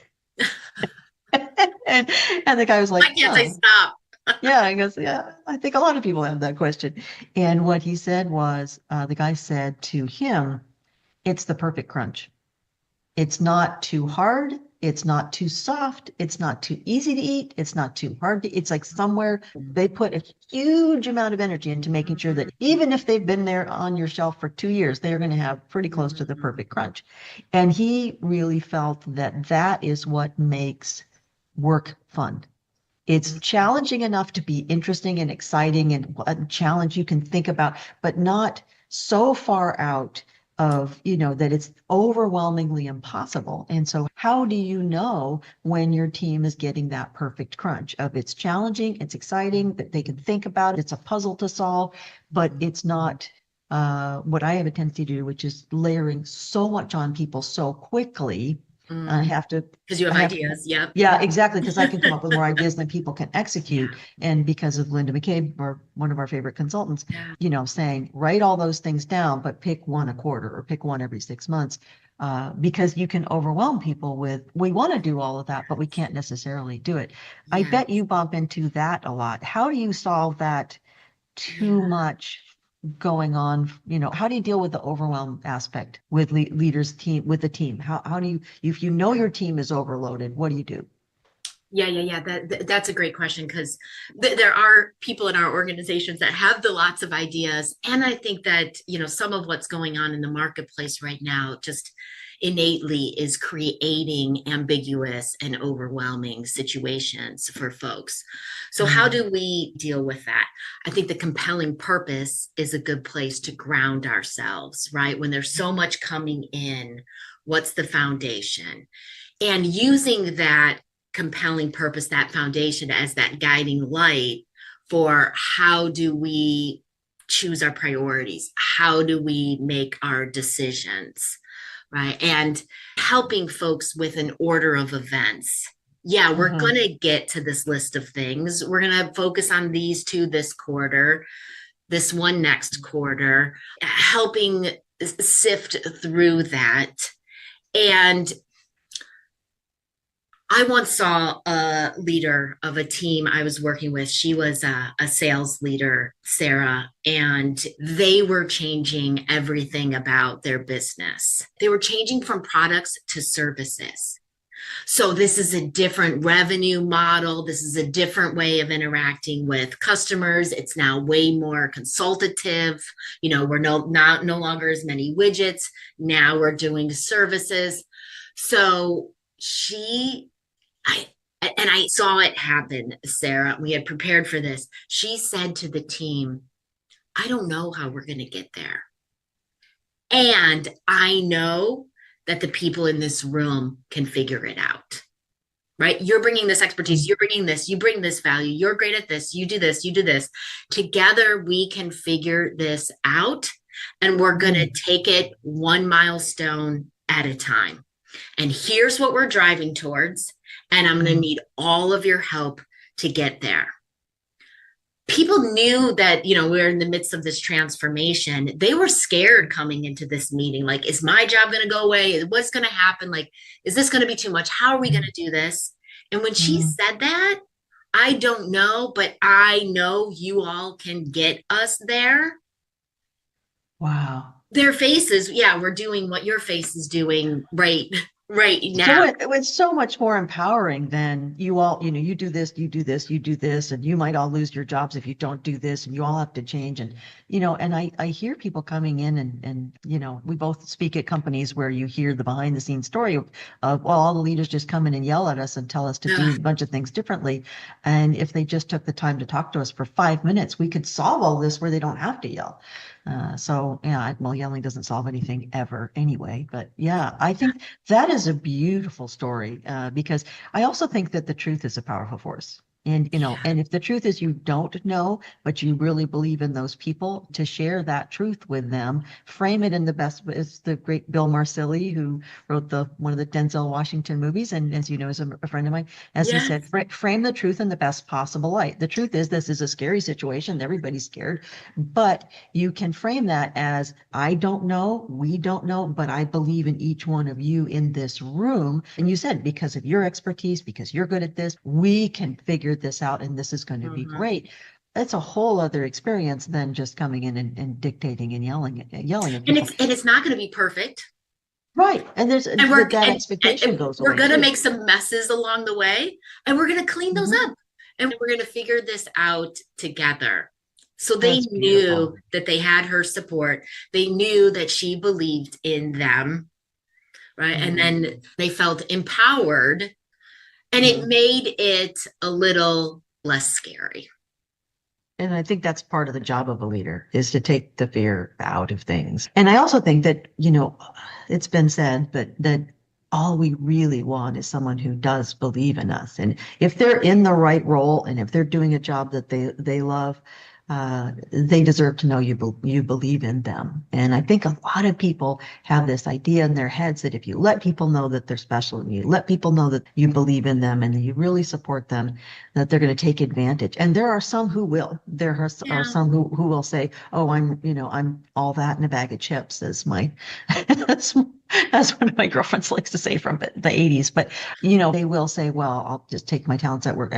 and, and the guy was Why like, can't they oh, stop? yeah. He goes, yeah, I think a lot of people have that question. And what he said was, the guy said to him, it's the perfect crunch. It's not too hard. It's not too soft. It's not too easy to eat. It's not too hard to, it's like somewhere they put a huge amount of energy into making sure that even if they've been there on your shelf for 2 years, they're going to have pretty close to the Mhm. perfect crunch. And he really felt that that is what makes work fun. It's challenging enough to be interesting and exciting, and a challenge you can think about, but not so far out of, that it's overwhelmingly impossible. And so how do you know when your team is getting that perfect crunch of it's challenging, it's exciting, that they can think about it, it's a puzzle to solve, but it's not what I have a tendency to do, which is layering so much on people so quickly. I Mm. have to, Because you I have have to ideas. Yep. yeah, exactly, because I can come up with more ideas than people can execute. And because of Linda McCabe, or one of our favorite consultants, Yeah. saying, write all those things down, but pick one a quarter or pick one every 6 months. Because you can overwhelm people with, we want to do all of that, but we can't necessarily do it. I Yeah. bet you bump into that a lot. How do you solve that too Yeah. much? going on? How do you deal with the overwhelm aspect with leaders team with the team? How do you, if you know your team is overloaded, what do you do? Yeah. That's a great question because there are people in our organizations that have the lots of ideas. And I think that, some of what's going on in the marketplace right now just innately is creating ambiguous and overwhelming situations for folks. So, how Mm, do we deal with that? I think the compelling purpose is a good place to ground ourselves, right? When there's so much coming in, what's the foundation? And using that compelling purpose, that foundation as that guiding light for how do we choose our priorities? How do we make our decisions? Right. And helping folks with an order of events. Yeah, we're mhm. going to get to this list of things. We're going to focus on these two this quarter, this one next quarter, helping sift through that. And I once saw a leader of a team I was working with. She was a sales leader, Sarah, and they were changing everything about their business. They were changing from products to services. So, this is a different revenue model. This is a different way of interacting with customers. It's now way more consultative. We're no longer as many widgets. Now we're doing services. So, she I and I saw it happen, Sarah. We had prepared for this. She said to the team, I don't know how we're going to get there. And I know that the people in this room can figure it out, right? You're bringing this expertise, you're bringing this, you bring this value, you're great at this, you do this, you do this. Together, we can figure this out, and we're going to take it one milestone at a time. And here's what we're driving towards. And I'm going to need all of your help to get there. People knew that, we're in the midst of this transformation. They were scared coming into this meeting. Like, is my job going to go away? What's going to happen? Like, is this going to be too much? How are we going to do this? And when she said that, I don't know, but I know you all can get us there. Wow. Their faces, yeah, we're doing what your face is doing right now. So it's so much more empowering than you all, you do this, you do this, you do this, and you might all lose your jobs if you don't do this, and you all have to change. And, and I hear people coming in and, we both speak at companies where you hear the behind the scenes story of, well, all the leaders just come in and yell at us and tell us to do a bunch of things differently. And if they just took the time to talk to us for 5 minutes, we could solve all this where they don't have to yell. So yeah, well, yelling doesn't solve anything ever anyway, but yeah, I think that is a beautiful story, because I also think that the truth is a powerful force. And, and if the truth is you don't know, but you really believe in those people, to share that truth with them, frame it in the best. It's the great Bill Marsili, who wrote one of the Denzel Washington movies, and as you know, is a friend of mine, as he said, frame the truth in the best possible light. The truth is, this is a scary situation. Everybody's scared, but you can frame that as, I don't know, we don't know, but I believe in each one of you in this room. And you said, because of your expertise, because you're good at this, we can figure this out, and this is going to be great. That's a whole other experience than just coming in and dictating and yelling at people. And it's not going to be perfect. Right. And that expectation goes away. We're going to make some messes along the way, and we're going to clean those up, and we're going to figure this out together. So they knew that they had her support. They knew that she believed in them, right? And then they felt empowered, and it made it a little less scary. And I think that's part of the job of a leader, is to take the fear out of things. And I also think that, it's been said, but that all we really want is someone who does believe in us. And if they're in the right role, and if they're doing a job that they love, they deserve to know you believe in them. And I think a lot of people have this idea in their heads that if you let people know that they're special, and you let people know that you believe in them and you really support them, that they're going to take advantage. And there are some who will. There are some who will say, "Oh, I'm all that in a bag of chips," as one of my girlfriends likes to say from the 80s. But, they will say, "Well, I'll just take my talents at work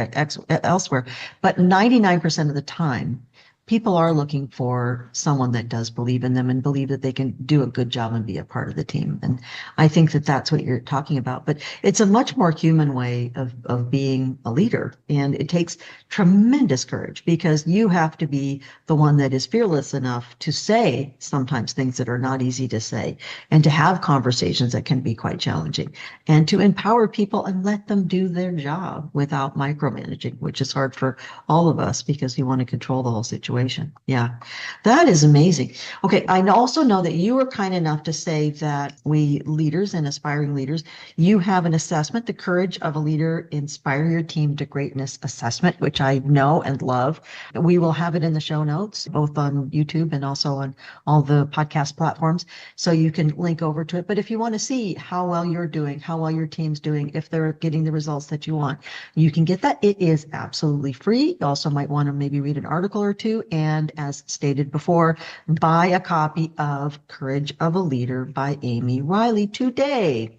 elsewhere." But 99% of the time, people are looking for someone that does believe in them and believe that they can do a good job and be a part of the team. And I think that that's what you're talking about. But it's a much more human way of being a leader. And it takes tremendous courage because you have to be the one that is fearless enough to say sometimes things that are not easy to say and to have conversations that can be quite challenging and to empower people and let them do their job without micromanaging, which is hard for all of us because you want to control the whole situation. Yeah, that is amazing. Okay, I also know that you were kind enough to say that we leaders and aspiring leaders, you have an assessment, the Courage of a Leader, Inspire Your Team to Greatness assessment, which I know and love. We will have it in the show notes, both on YouTube and also on all the podcast platforms, so you can link over to it. But if you want to see how well you're doing, how well your team's doing, if they're getting the results that you want, you can get that. It is absolutely free. You also might want to maybe read an article or two. And as stated before, buy a copy of Courage of a Leader by Amy Riley today.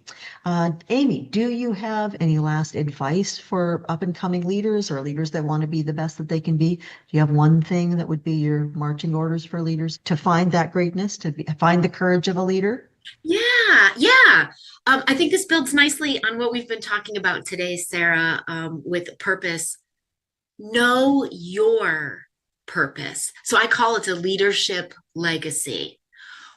Amy, do you have any last advice for up and coming leaders or leaders that want to be the best that they can be? Do you have one thing that would be your marching orders for leaders to find that greatness, find the courage of a leader? Yeah. I think this builds nicely on what we've been talking about today, Sarah, with purpose. Know your purpose. So I call it a leadership legacy.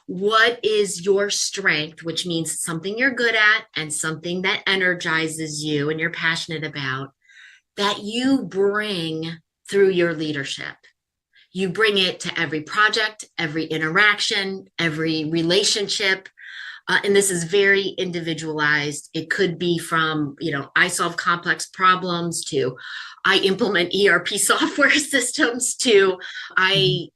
What is your strength, which means something you're good at and something that energizes you and you're passionate about, that you bring through your leadership? You bring it to every project, every interaction, every relationship. And this is very individualized. It could be from, I solve complex problems to I implement ERP software systems to I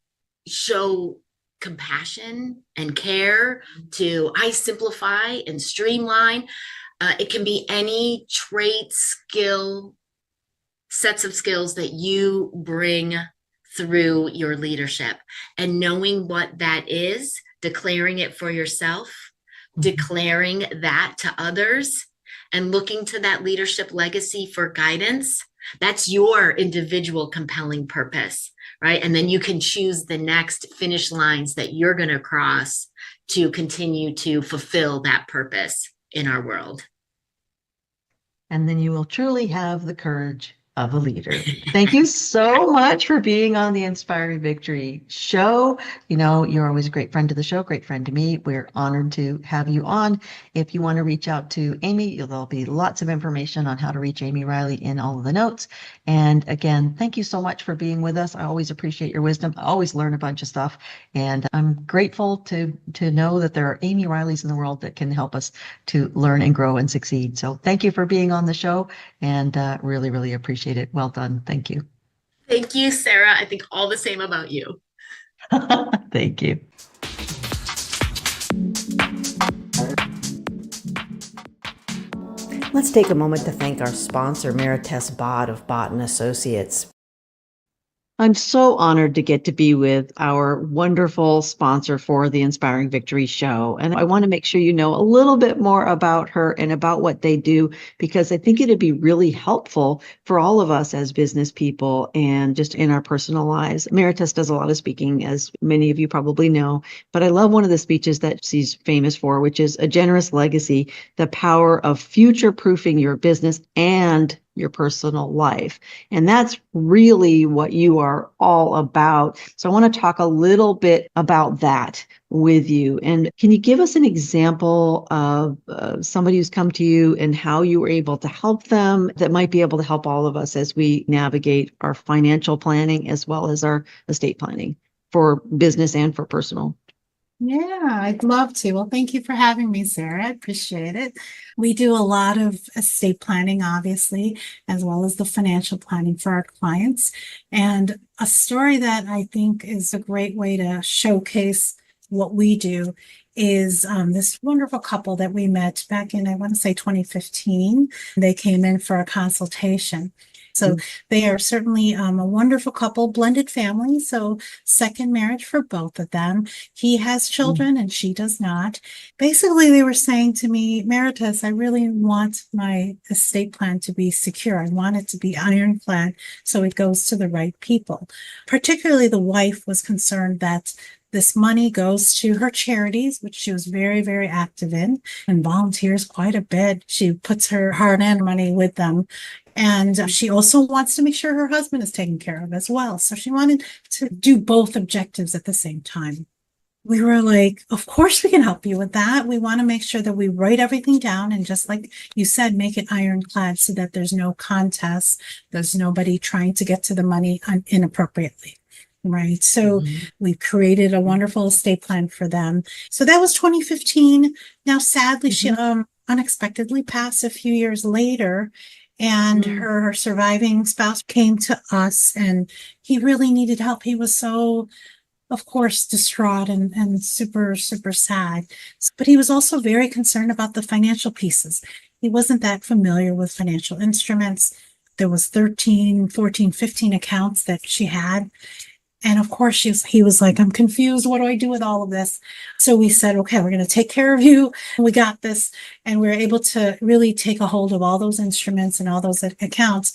show compassion and care to I simplify and streamline. It can be any trait, skill, sets of skills that you bring through your leadership, and knowing what that is, declaring it for yourself, declaring that to others, and looking to that leadership legacy for guidance. That's your individual compelling purpose, right? And then you can choose the next finish lines that you're going to cross to continue to fulfill that purpose in our world. And then you will truly have the courage of a leader. Thank you so much for being on the Inspiring Victory show. You're always a great friend to the show, great friend to me. We're honored to have you on. If you want to reach out to Amy, there'll be lots of information on how to reach Amy Riley in all of the notes. And again, thank you so much for being with us. I always appreciate your wisdom. I always learn a bunch of stuff. And I'm grateful to know that there are Amy Rileys in the world that can help us to learn and grow and succeed. So thank you for being on the show, and really, really appreciate it. Well done. Thank you. Thank you, Sarah. I think all the same about you. Thank you. Let's take a moment to thank our sponsor, Marites Bott of Bott & Associates. I'm so honored to get to be with our wonderful sponsor for the Inspiring Victory show. And I want to make sure you know a little bit more about her and about what they do, because I think it'd be really helpful for all of us as business people and just in our personal lives. Marites does a lot of speaking, as many of you probably know, but I love one of the speeches that she's famous for, which is A Generous Legacy, the Power of Future-Proofing Your Business and your personal life. And that's really what you are all about. So I want to talk a little bit about that with you. And can you give us an example of somebody who's come to you and how you were able to help them that might be able to help all of us as we navigate our financial planning as well as our estate planning for business and for personal? Yeah, I'd love to. Well, thank you for having me, Sarah. I appreciate it. We do a lot of estate planning, obviously, as well as the financial planning for our clients. And a story that I think is a great way to showcase what we do is this wonderful couple that we met back in, I want to say 2015. They came in for a consultation. So they are certainly a wonderful couple, blended family. So second marriage for both of them. He has children and she does not. Basically, they were saying to me, Meritus, I really want my estate plan to be secure. I want it to be ironclad so it goes to the right people. Particularly the wife was concerned that this money goes to her charities, which she was very, very active in and volunteers quite a bit. She puts her hard-earned money with them. And she also wants to make sure her husband is taken care of as well. So she wanted to do both objectives at the same time. We were like, of course we can help you with that. We want to make sure that we write everything down and just like you said, make it ironclad so that there's no contest. There's nobody trying to get to the money inappropriately. Right. So we created a wonderful estate plan for them. So that was 2015. Now, sadly, she unexpectedly passed a few years later. And her surviving spouse came to us and he really needed help. He was so, of course, distraught and super, super sad. But he was also very concerned about the financial pieces. He wasn't that familiar with financial instruments. There was 13, 14, 15 accounts that she had. And of course, he was like, I'm confused. What do I do with all of this? So we said, okay, we're going to take care of you. We got this. And we were able to really take a hold of all those instruments and all those accounts.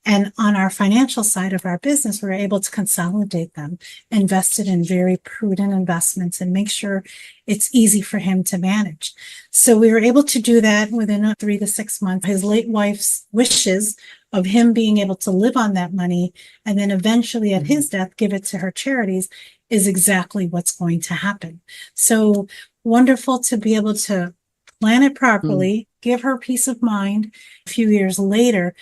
And on our financial side of our business, we were able to consolidate them, invest it in very prudent investments and make sure it's easy for him to manage. So we were able to do that within 3 to 6 months. His late wife's wishes of him being able to live on that money and then eventually at his death, give it to her charities is exactly what's going to happen. So wonderful to be able to plan it properly, give her peace of mind. A few years later,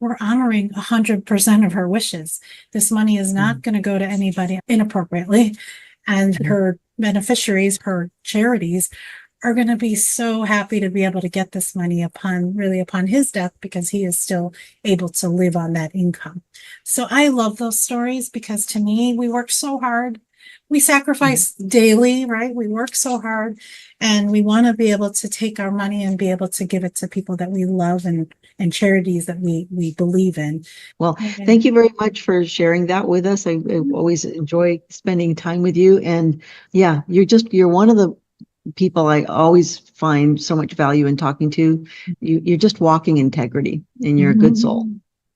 we're honoring 100% of her wishes. This money is not going to go to anybody inappropriately. And her beneficiaries, her charities, are going to be so happy to be able to get this money upon his death because he is still able to live on that income. So I love those stories because to me, we work so hard. We sacrifice daily, right? We work so hard and we want to be able to take our money and be able to give it to people that we love and charities that we believe in. Well, thank you very much for sharing that with us. I always enjoy spending time with you. And yeah, you're one of the people I always find so much value in talking to. You're just walking integrity and you're a good soul.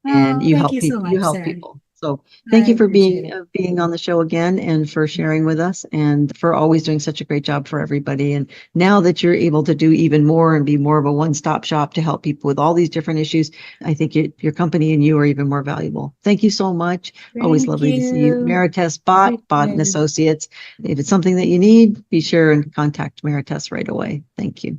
And you help people. So much, you help Sarah. people. So thank you for being on the show again and for sharing with us and for always doing such a great job for everybody. And now that you're able to do even more and be more of a one-stop shop to help people with all these different issues, I think your company and you are even more valuable. Thank you so much. Always lovely to see you. Meritus Bott and Associates. If it's something that you need, be sure and contact Meritus right away. Thank you.